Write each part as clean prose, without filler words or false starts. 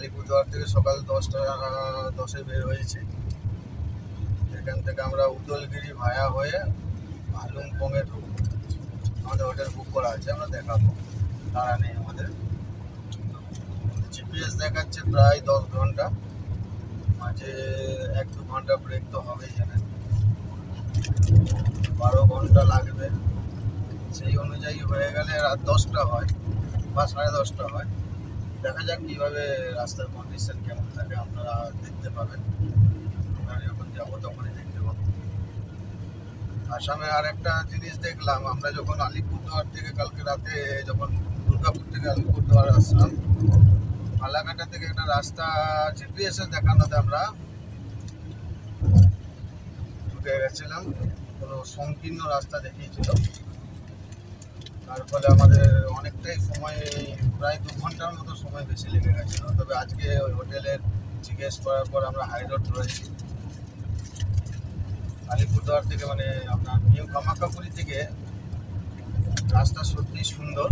আলিপুরদুয়ার থেকে সকাল 10:10 বের হয়েছি। এখান থেকে আমরা উদলগিরি ভায়া হয়ে ভালুংপংয়ে ঢুকবো। আমাদের হোটেল বুক করা আছে, আমরা দেখাবো, তারা নেই আমাদের। জিপিএস দেখাচ্ছে প্রায় 10 ঘন্টা, মাঝে 1-2 ঘন্টা ব্রেক তো হবেই, জানেন। 12 ঘন্টা লাগবে। সেই অনুযায়ী হয়ে গেলে রাত 10টা হয় বা 10:30 হয়। দেখা যাক কীভাবে রাস্তার কন্ডিশন কেমন থাকে, আপনারা দেখতে পাবেন। আমরা যখন যাবো তখনই দেখতে পাবো। আসামে আর একটা জিনিস দেখলাম, আমরা যখন আলিপুরদুয়ার থেকে কালকে রাতে যখন দুর্গাপুর থেকে আলিপুরদুয়ার আসলাম, ফালাকাটা থেকে একটা রাস্তা জিপিএসে দেখানোতে আমরা ঢুকে গেছিলাম। কোনো সংকীর্ণ রাস্তা দেখিয়েছিল, তার ফলে আমাদের অনেকটাই সময়, প্রায় 2 ঘন্টার মতো সময় বেশি লেগে গেছিলো। তবে আজকে ওই হোটেলের জিজ্ঞেস করার পর আমরা হাই রোড ধরেছি। আলিপুরদুয়ার থেকে মানে আপনার নিউ কামাখ্যাপুরি থেকে রাস্তা সত্যি সুন্দর,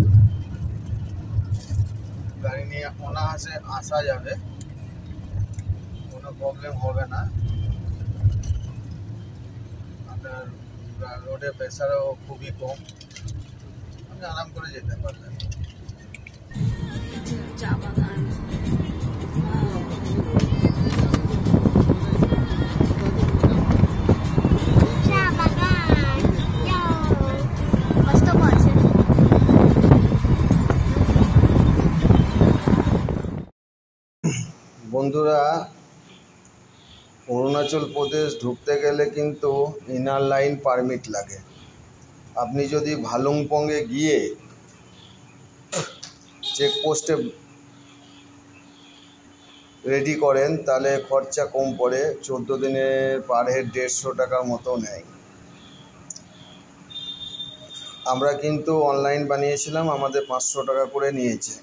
গাড়ি নিয়ে অনায়াসে আসা যাবে, কোনো প্রবলেম হবে না। আপনার রোডে প্রেসারও খুবই কম, আপনি আরাম করে যেতে পারবেন। চা বাগান, বন্ধুরা, অরুণাচল প্রদেশ ঢুকতে গেলে কিন্তু ইনার লাইন পারমিট লাগে। আপনি যদি ভালুংপংয়ে গিয়ে চেকপোস্টে রেডি করেন তাহলে খরচা কম পড়ে, 14 দিনের পার হেড 150 টাকার মতো নেয়। আমরা কিন্তু অনলাইন বানিয়েছিলাম, আমাদের 500 টাকা করে নিয়েছে।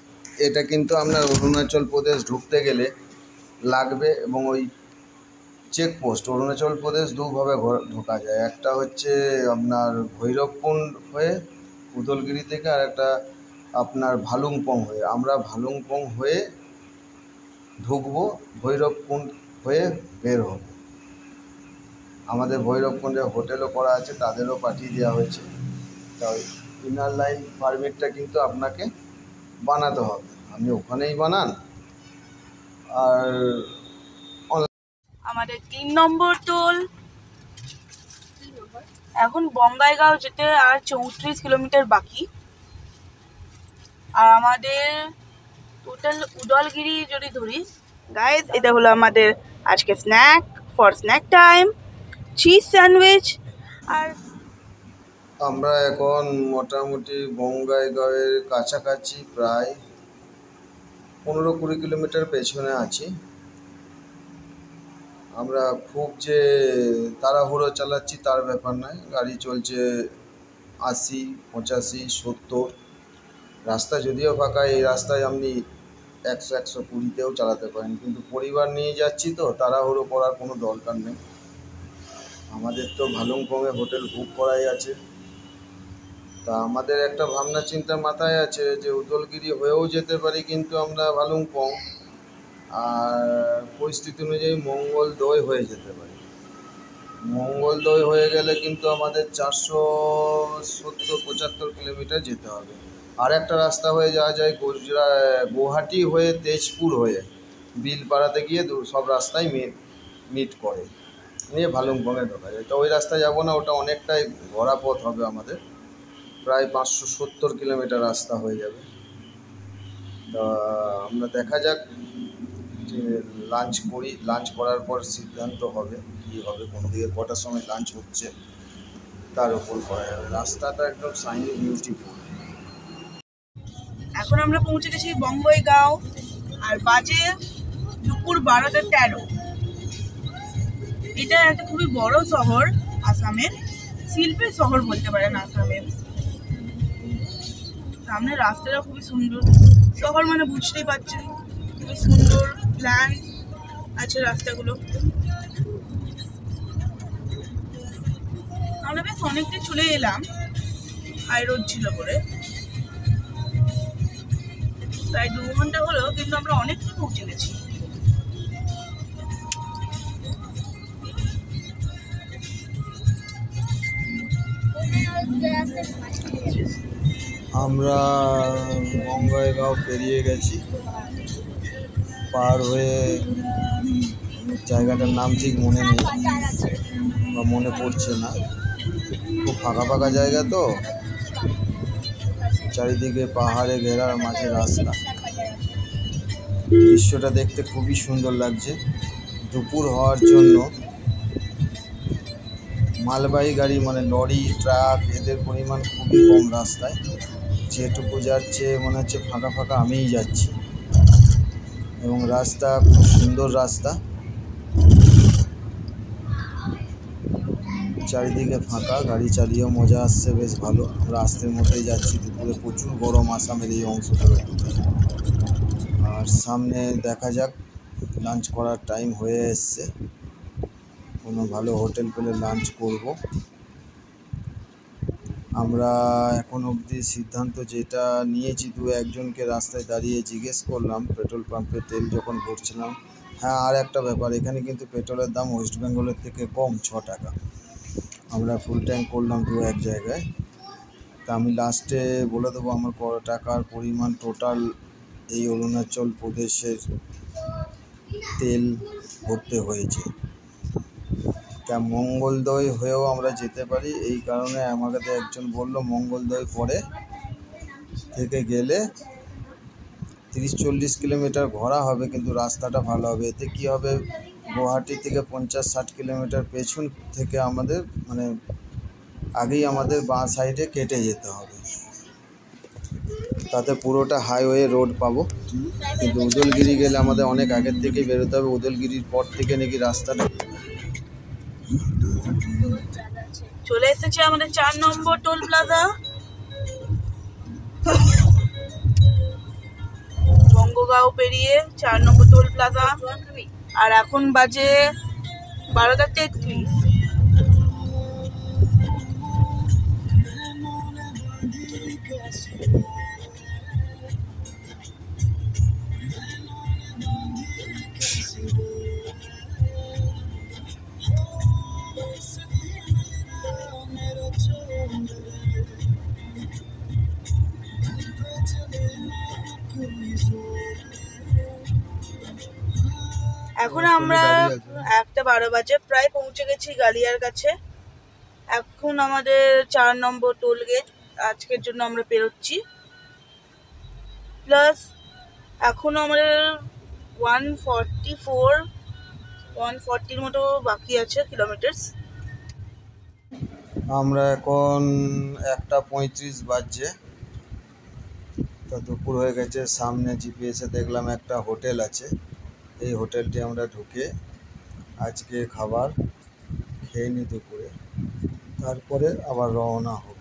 এটা কিন্তু আপনার অরুণাচল প্রদেশ ঢুকতে গেলে লাগবে। এবং ওই চেকপোস্ট অরুণাচল প্রদেশ দুভাবে ঢোকা যায়, একটা হচ্ছে আপনার ভৈরবকুণ্ড হয়ে উদলগিরি থেকে, আর একটা আপনার ভালুংপং হয়ে। আমরা ভালুংপং হয়ে ঢুকবো, ভৈরবকুণ্ড হয়ে বের হব। আমাদের ভৈরবকুণ্ডে হোটেলও করা আছে, তাদেরও পাঠিয়ে দেওয়া হয়েছে। তাই ইনার লাইন পারমিটটা কিন্তু আপনাকে বানাতে হবে, আপনি ওখানেই বানান। আর আমাদের 3 নম্বর টোল। এখন বঙ্গাইগাঁও যেতে আর 34 কিলোমিটার বাকি। আর আমাদের টোটাল উদলগিরি যদি ধরি গাইজ, এটা হলো আমাদের আজকে snack for snack time, cheese sandwich. আর আমরা এখন মোটামুটি বঙ্গাইগাঁওয়ের কাছাকাছি, প্রায় 15-20 কিলোমিটার পেছনে আছি। আমরা খুব যে তাড়াহুড়ো চালাচ্ছি তার ব্যাপার নয়, গাড়ি চলছে 80, 85, 70। রাস্তা যদিও ফাঁকা, এই রাস্তায় আপনি 100-120তেও চালাতে পারেন, কিন্তু পরিবার নিয়ে যাচ্ছি তো তাড়াহুড়ো করার কোনো দরকার নেই। আমাদের তো ভালুংপংয়ে হোটেল বুক করাই আছে। তা আমাদের একটা ভাবনা চিন্তা মাথায় আছে যে উদলগিরি হয়েও যেতে পারি, কিন্তু আমরা ভালুংপং, আর পরিস্থিতি অনুযায়ী মঙ্গলদৈ হয়ে যেতে পারি। মঙ্গলদৈ হয়ে গেলে কিন্তু আমাদের 470-75 কিলোমিটার যেতে হবে। আর একটা রাস্তা হয়ে যাওয়া যায় গুয়াহাটি হয়ে তেজপুর হয়ে বিলপাড়াতে গিয়ে সব রাস্তায় মিট করে নিয়ে ভালুংপংয়ে ঢোকা যায়। তো ওই রাস্তায় যাবো না, ওটা অনেকটাই ঘোরা পথ হবে আমাদের, প্রায় 570 কিলোমিটার রাস্তা হয়ে যাবে। তা আমরা দেখা যাক, যে লাঞ্চ করি, লাঞ্চ করার পর সিদ্ধান্ত হবে কী হবে, কোন দিকে কটার সময় লাঞ্চ হচ্ছে তার উপর করা যাবে। রাস্তাটা একদম সাইনি বিউটিফুল। এখন আমরা পৌঁছে গেছি বঙ্গাইগাঁও, আর বাজে দুপুর 12:13। এটা একটা খুবই বড় শহর আসামের, শিল্পের শহর বলতে পারেন আসামের। সামনে রাস্তাটা খুবই সুন্দর, শহর মানে বুঝতেই পারছেন, খুবই সুন্দর প্ল্যান আছে রাস্তাগুলো। আমরা বেশ অনেকটাই চলে এলাম, হাই রোড ছিল বলে। প্রায় 2 ঘন্টা হলো, কিন্তু আমরা অনেকটা পৌঁছে গেছি। আমরা বঙ্গাইগাঁও পেরিয়ে গেছি, পার হয়ে জায়গাটার নাম ঠিক মনে নেই বা মনে পড়ছে না। খুব ফাঁকা ফাঁকা জায়গা তো, চারিদিকে পাহাড়ে ঘেরার মাঝে রাস্তা। দৃশ্যটা দেখতে খুবই সুন্দর লাগছে। দুপুর হওয়ার জন্য মালবাহী গাড়ি মানে লরি, ট্রাক এদের পরিমাণ খুবই কম রাস্তায়। যেটুকু যাচ্ছে মনে হচ্ছে ফাঁকা ফাঁকা আমিই যাচ্ছি, এবং রাস্তা খুব সুন্দর রাস্তা, চারিদিকে ফাঁকা, গাড়ি চালিয়েও মজা আসছে, বেশ ভালো। আমরা আস্তের মধ্যেই যাচ্ছি, দুপুরে প্রচুর গরম আসামের এই অংশটা। আর সামনে দেখা যাক, লাঞ্চ করার টাইম হয়ে এসছে, কোনো ভালো হোটেল পেলে লাঞ্চ করব। আমরা এখন অবধি সিদ্ধান্ত যেটা নিয়েছি, একজনকে রাস্তায় দাঁড়িয়ে জিজ্ঞেস করলাম পেট্রোল পাম্পে তেল যখন ভরছিলাম। হ্যাঁ, আর একটা ব্যাপার, এখানে কিন্তু পেট্রোলের দাম ওয়েস্ট বেঙ্গলের থেকে কম, 6 টাকা। আমরা ফুল ট্যাঙ্ক করলাম এক জায়গায়। তা আমি লাস্টে বলে দেবো আমার কত টাকার পরিমাণ টোটাল এই অরুণাচল প্রদেশের তেল ভরতে হয়েছে। তা মঙ্গলদৈ হয়েও আমরা যেতে পারি, এই কারণে আমাকে একজন বলল মঙ্গলদৈ পরে থেকে গেলে 30-40 কিলোমিটার ঘোরা হবে, কিন্তু রাস্তাটা ভালো হবে। এতে কি হবে, গুয়াহাটি থেকে 50-60 কিলোমিটার পেছন থেকে আমাদের মানে আগেই আমাদের বাঁ সাইডে কেটে যেতে হবে, তাতে পুরোটা হাইওয়ে রোড পাবো। কিন্তু উদলগিরি গেলে আমাদের অনেক আগের থেকেই বেরোতে হবে। উদলগিরির পর থেকে নাকি রাস্তাটা। চলে এসেছে আমাদের 4 নম্বর টোল প্লাজা, বঙ্গগাঁও পেরিয়ে 4 নম্বর টোল প্লাজা। আর এখন বাজে 12:33। এখন আমরা 1:12 বাজে, প্রায় পৌঁছে গেছি গালিয়ার কাছে। এখন আমাদের 4 নম্বর টোল গেট আজকের জন্য আমরা পেরোচ্ছি। প্লাস এখনো আমাদের 140-র মতো বাকি আছে কিলোমিটার। আমরা এখন 1:35 বাজছে, তা দুপুর হয়ে গেছে। সামনে জিপিএসে দেখলাম একটা হোটেল আছে, এই হোটেলটি আমরা ঢুকে আজকে খাবার খেয়ে নিই দুপুরে, তারপরে আবার রওনা হব।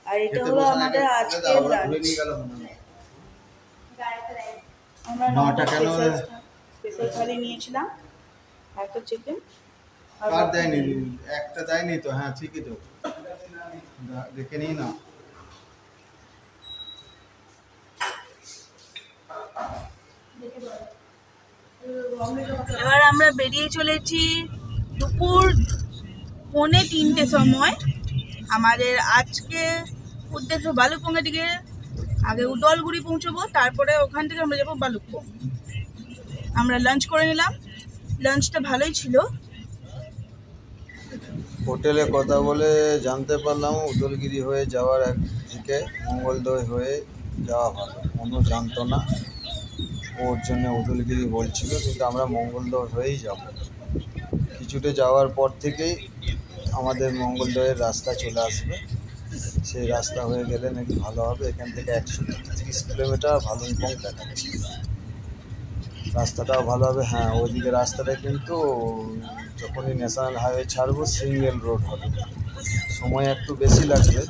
আর এটা হলো আমাদের আজকের লাঞ্চ। আমরা 9টা স্পেশাল থালি নিয়েছিলাম, একটা চিকেন আর দেয়নি, একটা দেয়নি তো। হ্যাঁ ঠিকই তো, দেখে নিই না। এবার আমরা বেরিয়ে চলেছি দুপুর 2:45 সময়। আমাদের আজকে উদ্দেশ্য ভালুকপংয়ের দিকে। আগে উদলগুড়ি পৌঁছবো, তারপরে ওখান থেকে আমরা যাবো ভালুকপং। আমরা লাঞ্চ করে নিলাম, লাঞ্চটা ভালোই ছিল। হোটেলে কথা বলে জানতে পারলাম উদলগিরি হয়ে যাওয়ার একদিকে মঙ্গলদৈ হয়ে যাওয়া ভালো। কোনো জানতো না, ওর জন্য উদলগিরি বলছিল, কিন্তু আমরা মঙ্গলদৈ হয়েই যাব। কিছুটা যাওয়ার পর থেকেই আমাদের মঙ্গলদৈয়ের রাস্তা চলে আসবে, সেই রাস্তা হয়ে গেলে নাকি ভালো হবে। এখান থেকে 130 কিলোমিটার ভালুকপং দেখাচ্ছে, রাস্তাটাও ভালো হবে। হ্যাঁ, ওইদিকে রাস্তাটা কিন্তু যখনই ন্যাশনাল হাইওয়ে ছাড়বো সিঙ্গেল রোড হবে, সময় একটু বেশি লাগবে।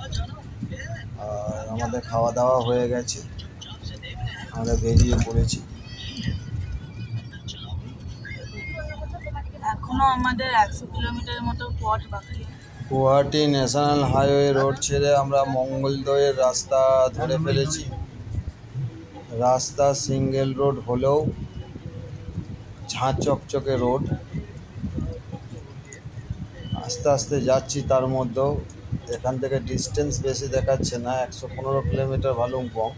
আর আমাদের খাওয়া দাওয়া হয়ে গেছে, আমরা বেরিয়ে পড়েছি। এখনো আমাদের 100 কিলোমিটারের মতো পথ বাকি। গুয়াহাটি ন্যাশনাল হাইওয়ে রোড ছেড়ে আমরা মঙ্গলদৈয়ের রাস্তা ধরে ফেলেছি। রাস্তা সিঙ্গেল রোড হলেও ঝাঁ চকচকে রোড। আস্তে আস্তে যাচ্ছি, তার মধ্যেও এখান থেকে ডিস্টেন্স বেশি দেখাচ্ছে না, 115 কিলোমিটার ভালুকপং,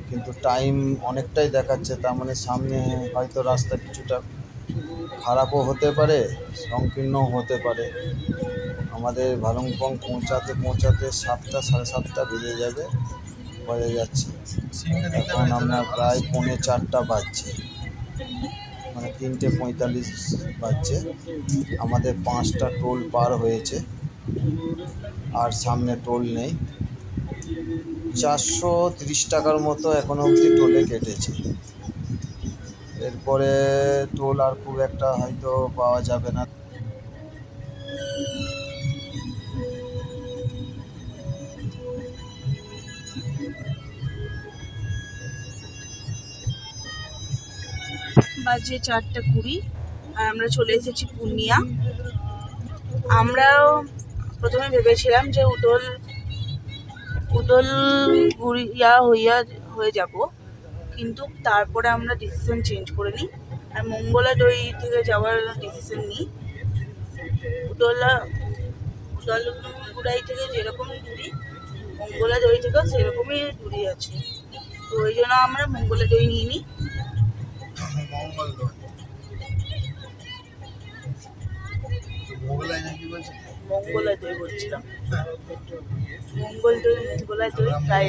কিন্তু টাইম অনেকটাই দেখাচ্ছে। তার মানে সামনে হয়তো রাস্তা কিছুটা খারাপও হতে পারে, সংকীর্ণও হতে পারে। আমাদের ভালুকপং পৌঁছাতে 7টা সাড়ে 7টা বেজে যাবে, বোঝা যাচ্ছে। এখন আপনার প্রায় 3:45 বাজছে, মানে 3:45 বাজছে। আমাদের 5টা টোল পার হয়েছে, আর সামনে টোল নেই। 430 টাকার মতো এখনো অবধি টোলে কেটেছে। এরপরে টোল আর খুব একটা হয়তো পাওয়া যাবে না। বাজে 4:20 আর আমরা চলে এসেছি পূর্ণিয়া। আমরাও প্রথমে ভেবেছিলাম যে উদলগুড়িয়া হয়ে যাব, কিন্তু তারপরে আমরা ডিসিশন চেঞ্জ করে নিই আর মঙ্গলাদৈ থেকে যাওয়ার ডিসিশন নিই। উদলগুড়াই থেকে যেরকম দূরি, মঙ্গলাদৈ থেকেও সেরকমই দূরি আছে, তো ওই জন্য আমরা মঙ্গলাদৈ নিয়ে নিই। মঙ্গলাদৈ বলছিলাম, মঙ্গলাদৈ প্রায়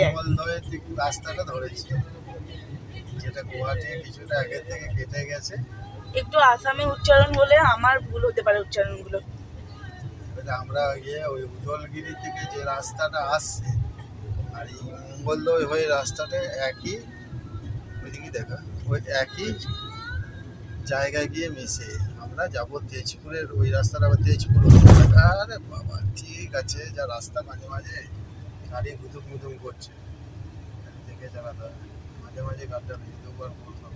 রাস্তাটা ধরেছি, যেটা গুয়াহাটি কিছুটা আগে থেকে কেটে গেছে। একটু আসামে উচ্চারণ বলে আমার ভুল হতে পারে উচ্চারণগুলো। আমরা ওই উদলগিরি থেকে যে রাস্তাটা আসছে আর এই মঙ্গলদৈ হয়ে রাস্তাটা একই, ওইদিকে দেখা ওই একই জায়গায় গিয়ে মিশে আমরা যাবো তেজপুরের ওই রাস্তাটা। আবার তেজপুর, আরে বাবা ঠিক আছে, যা রাস্তা মাঝে মাঝে গাড়ি গুদুম করছে, দেখে চালাতে হবে। মাঝে মাঝে গাড়িটা দুবার করলাম।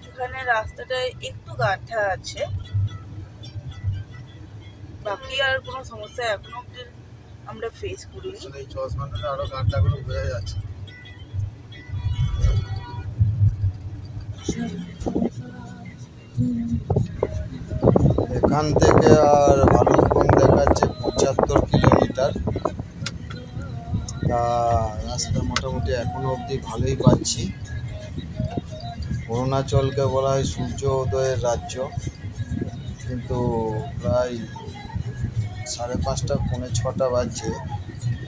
এখানে রাস্তাটা একটু গাঠা আছে, বাকি আর কোনো সমস্যা এখনো অব্দি আমরা ফেস করিনি। এই চশমাটা আরো গাড়িটাগুলো বোঝা যাচ্ছে। এখান থেকে আর ভালুকপং দেখাচ্ছে 75 কিলোমিটার। রাস্তা মোটামুটি এখনো অবধি ভালোই পাচ্ছি। অরুণাচলকে বলা হয় সূর্য উদয়ের রাজ্য, কিন্তু প্রায় 5:30 পৌনে 6টা বাজছে,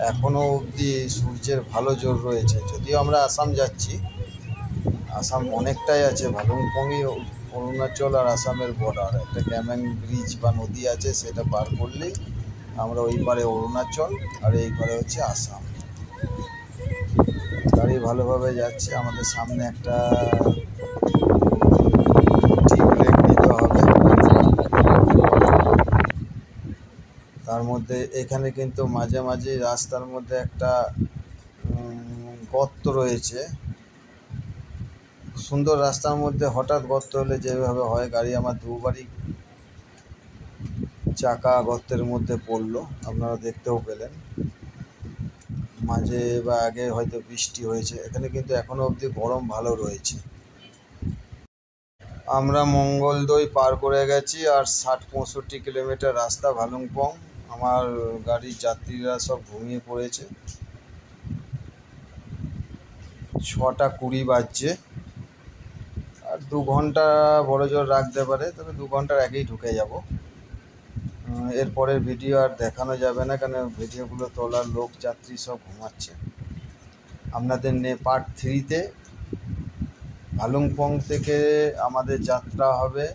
এখনও অবধি সূর্যের ভালো জোর রয়েছে। যদিও আমরা আসাম যাচ্ছি, আসাম অনেকটাই আছে, ভালুকপংই অরুণাচল আর আসামের বর্ডার। একটা ক্যামেং ব্রিজ বা নদী আছে, সেটা পার করলেই আমরা ওই পারে অরুণাচল আর এই পারে হচ্ছে আসাম। গাড়ি ভালোভাবে যাচ্ছে। আমাদের সামনে একটা টি ব্রেক নিতে হবে। তার মধ্যে এখানে কিন্তু মাঝে মাঝে রাস্তার মধ্যে একটা গর্ত রয়েছে। সুন্দর রাস্তার মধ্যে হঠাৎ গর্ত হলে যেভাবে হয়, গাড়ি আমার দুবারই চাকা গর্তের মধ্যে পড়লো, আপনারা দেখতেও পেলেন। মাঝে বা আগে হয়তো বৃষ্টি হয়েছে। এখানে কিন্তু এখনো অবধি গরম ভালো রয়েছে। আমরা মঙ্গলদৈ পার করে গেছি, আর 60-65 কিলোমিটার রাস্তা ভালুকপং। আমার গাড়ির যাত্রীরা সব ঘুমিয়ে পড়েছে। 6:20 বাজছে, আর 2 ঘন্টা বড় জোর রাখতে পারে, তবে 2 ঘন্টার আগেই ঢুকে যাব। এরপরের ভিডিও আর দেখানো যাবে না, কারণ ভিডিওগুলো তোলার লোক যাত্রী সব ঘুমাচ্ছে। আপনাদের পার্ট 3-তে ভালুকপং থেকে আমাদের যাত্রা হবে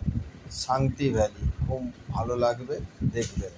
শান্তি ভ্যালি, খুব ভালো লাগবে, দেখবেন।